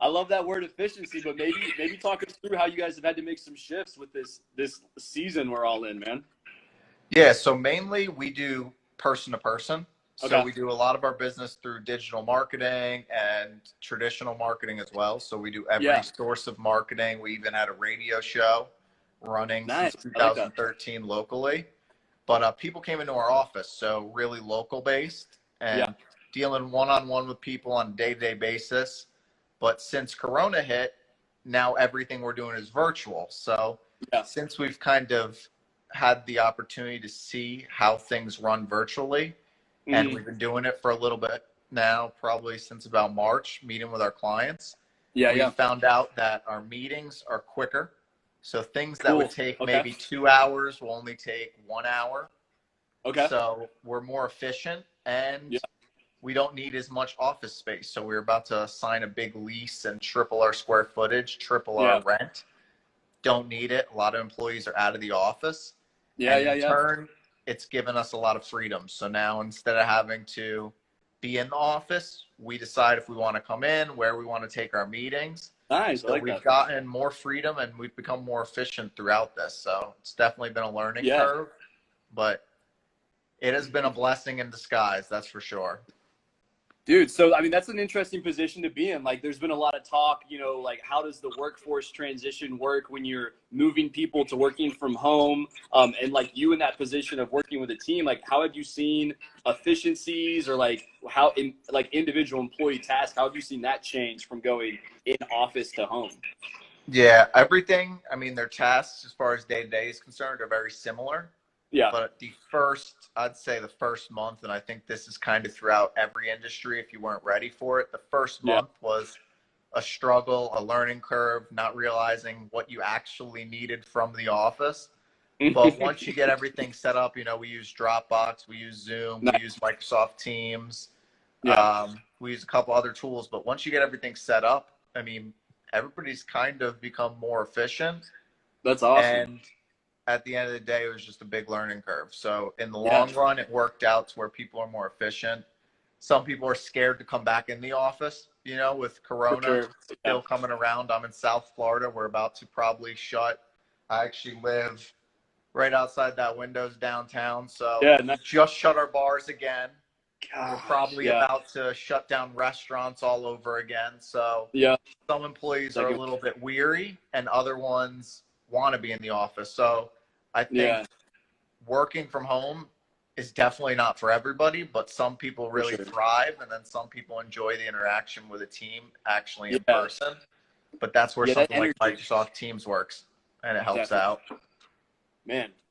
I love that word efficiency, but maybe talk us through how you guys have had to make some shifts with this season we're all in, man. Yeah, so mainly we do person to person. So Okay. we do a lot of our business through digital marketing and traditional marketing as well. So we do every Yeah. source of marketing. We even had a radio show running since Nice. I like that. 2013 locally. But people came into our office, so really local based Yeah. and dealing one-on-one with people on a day-to-day basis. But since Corona hit, now everything we're doing is virtual. So Yeah. since we've kind of had the opportunity to see how things run virtually, and we've been doing it for a little bit now, probably since about March, meeting with our clients. Yeah. We Yeah. found out that our meetings are quicker. So things that would Cool. take Okay. maybe 2 hours will only take 1 hour. Okay. So we're more efficient and Yeah. we don't need as much office space. So we're about to sign a big lease and triple our square footage, triple our Yeah. rent. Don't need it. A lot of employees are out of the office. Yeah. And Yeah. in Yeah. turn, it's given us a lot of freedom. So now instead of having to be in the office, we decide if we want to come in, where we want to take our meetings. Nice. I So like we've that. gotten more freedom and we've become more efficient throughout this. So it's definitely been a learning Yeah. curve, but it has been a blessing in disguise, that's for sure. Dude, so I mean that's an interesting position to be in. Like there's been a lot of talk, like how does the workforce transition work when you're moving people to working from home? And like you in that position of working with a team, like how have you seen efficiencies or like how in like individual employee tasks, how have you seen that change from going in office to home? Yeah, everything, I mean, their tasks as far as day to day is concerned are very similar. Yeah. But I'd say the first month, and I think this is kind of throughout every industry if you weren't ready for it, the first Yeah. month was a struggle, a learning curve, not realizing what you actually needed from the office. But once you get everything set up, we use Dropbox, we use Zoom, we Nice. use Microsoft Teams, Yeah. we use a couple other tools. But once you get everything set up, I mean, everybody's kind of become more efficient. That's awesome. And at the end of the day, it was just a big learning curve. So in the Yeah. long run, it worked out to where people are more efficient. Some people are scared to come back in the office, with For Corona sure. still Yeah. coming around. I'm in South Florida. We're about to probably shut. I actually live right outside that windows downtown. So Yeah. we Nice. just shut our bars again. We're Gosh, probably yeah. about to shut down restaurants all over again. So Yeah. some employees are a little bit weary and other ones want to be in the office. So I think Yeah. working from home is definitely not for everybody, but some people really thrive, and then some people enjoy the interaction with a team actually in person. But that's where Yeah, that something like energy. Microsoft Teams works, and it helps Definitely. out. Man,